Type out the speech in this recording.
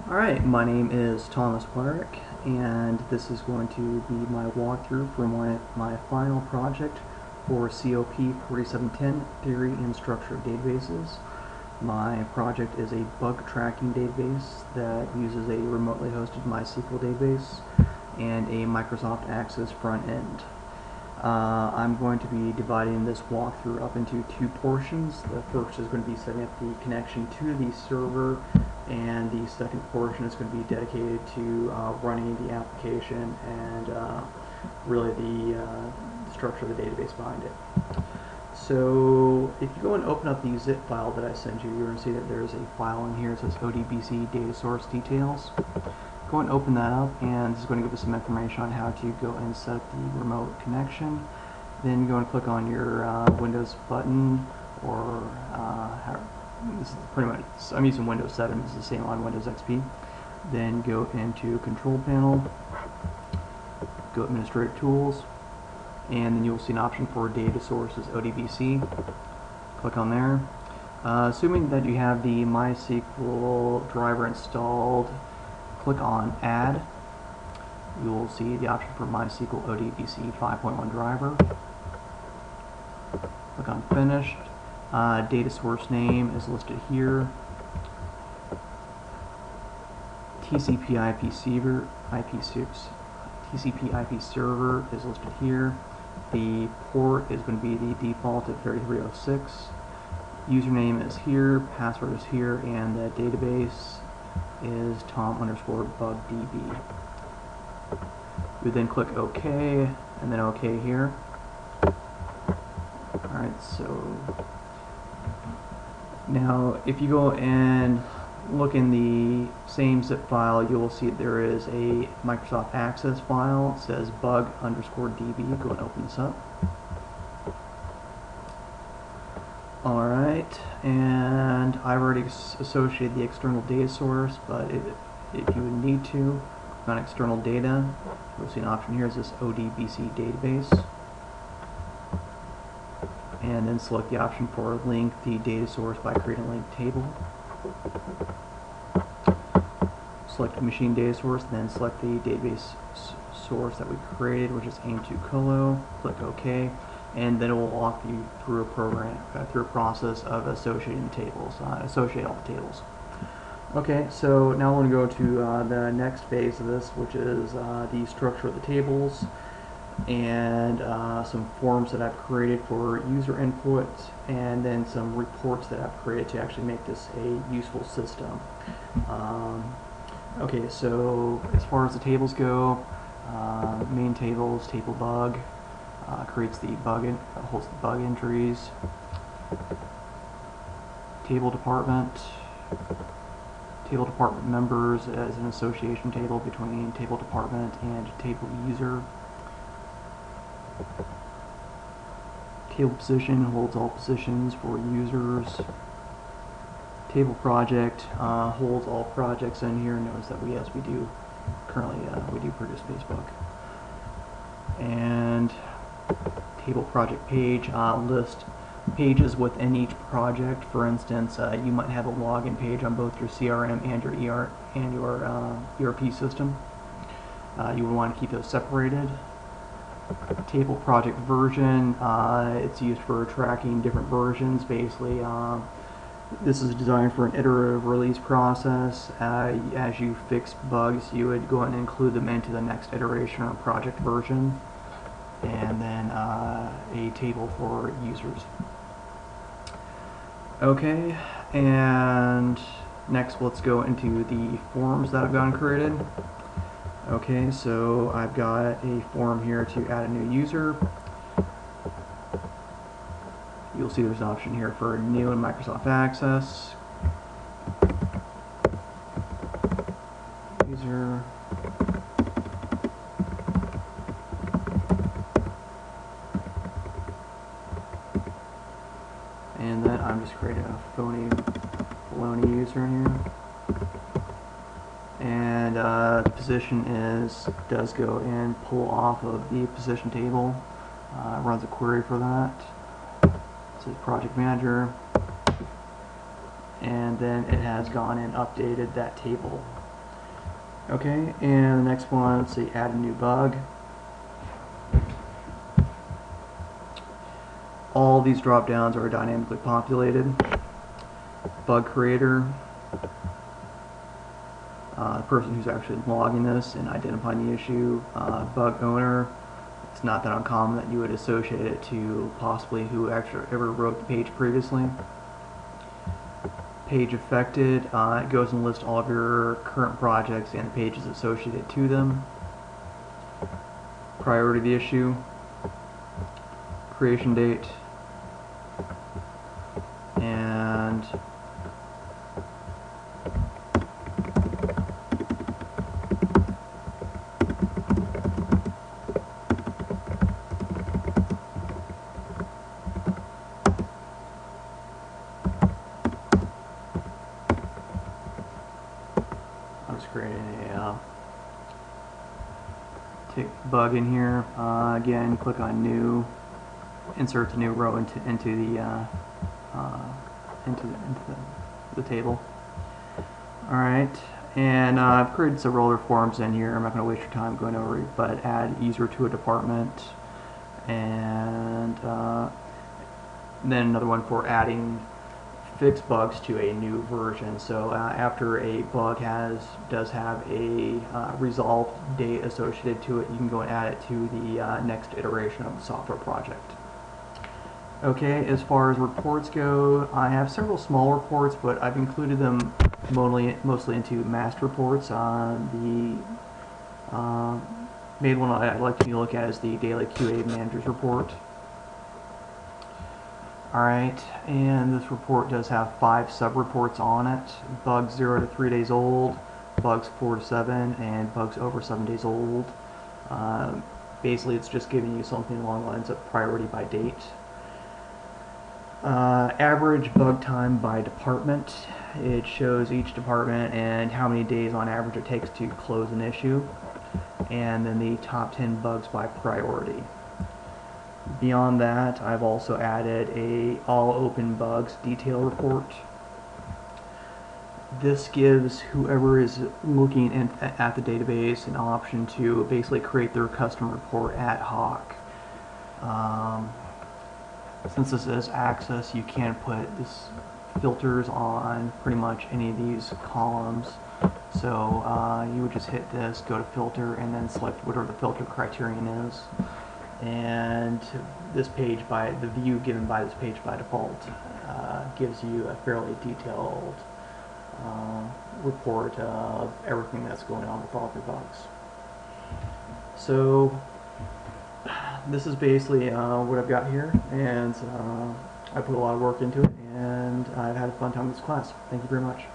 Alright, my name is Thomas Warwick, and this is going to be my walkthrough for my final project for COP 4710, Theory and Structure of Databases. My project is a bug tracking database that uses a remotely hosted MySQL database and a Microsoft Access front end. I'm going to be dividing this walkthrough up into two portions. The first is going to be setting up the connection to the server, and the second portion is going to be dedicated to running the application and really the structure of the database behind it. So if you go and open up the zip file that I sent you, you're going to see that there's a file in here that says ODBC data source details. Go and open that up, and this is going to give us some information on how to go and set up the remote connection. Then go and click on your Windows button, or this is pretty much, I'm using Windows 7, it's the same on Windows XP. Then go into Control Panel, go Administrative Tools, and then you'll see an option for Data Sources ODBC. Click on there. Assuming that you have the MySQL driver installed, click on Add. You will see the option for MySQL ODBC 5.1 driver. Click on Finished. Data source name is listed here. TCP/IP server is listed here. The port is going to be the default at 3306. Username is here, password is here, and the database is tom_bugdb. You then click OK, and then OK here. Alright, so now if you go and look in the same zip file, you will see there is a Microsoft Access file. It says bug_db. Go and open this up. Alright, and I've already associated the external data source, but if you would need to, on external data, you'll see an option here is this ODBC database. And then select the option for link the data source by creating a linked table. Select the machine data source, then select the database source that we created, which is aim2colo. Click OK, and then it will walk you through a process of associating the tables, associate all the tables. Okay, so now we're going to go to the next phase of this, which is the structure of the tables, and some forms that I've created for user input, and then some reports that I've created to actually make this a useful system. Okay, so as far as the tables go, main tables, table bug, creates the holds the bug entries. Table department members as an association table between table department and table user. Table position holds all positions for users. Table project holds all projects in here. Notice that we do currently we do produce Facebook. And table project page list pages within each project. For instance, you might have a login page on both your CRM and your ERP system. You would want to keep those separated. Table project version, it's used for tracking different versions. Basically, this is designed for an iterative release process. As you fix bugs, you would go and include them into the next iteration or project version. And then a table for users. Okay, and next let's go into the forms that I've gotten created. Okay, so I've got a form here to add a new user. You'll see there's an option here for new and Microsoft Access. User. And then I'm just creating a baloney user in here. And the position does go and pull off of the position table. Runs a query for that. It says project manager. And then it has gone and updated that table Okay, and the next one, let's see, add a new bug. All these drop downs are dynamically populated. Bug creator, the person who's actually logging this and identifying the issue. Bug owner, it's not that uncommon that you would associate it to possibly who actually ever wrote the page previously. Page affected, it goes and lists all of your current projects and the pages associated to them. Priority of the issue, creation date, and I'm just creating a tick bug in here. Again, click on new, insert the new row into the table. All right, and I've created several other forms in here. I'm not going to waste your time going over it, but add user to a department, and then another one for adding fix bugs to a new version. So after a bug does have a resolve date associated to it, you can go and add it to the next iteration of the software project. Okay, as far as reports go, I have several small reports, but I've included them mostly into master reports. The main one I'd like to look at is the daily QA manager's report. Alright, and this report does have 5 sub-reports on it. Bugs 0 to 3 days old, bugs 4 to 7, and bugs over 7 days old. Basically, it's just giving you something along the lines of priority by date. Average bug time by department. It shows each department and how many days on average it takes to close an issue. And then the top 10 bugs by priority. Beyond that, I've also added a all open bugs detail report. This gives whoever is looking at the database an option to basically create their custom report ad hoc. Since this is Access, you can put this filters on pretty much any of these columns. So you would just hit this, go to filter, and then select whatever the filter criterion is. And this page, the view given by this page by default, gives you a fairly detailed report of everything that's going on with all of your bugs. So this is basically what I've got here, and I put a lot of work into it, and I've had a fun time with this class. Thank you very much.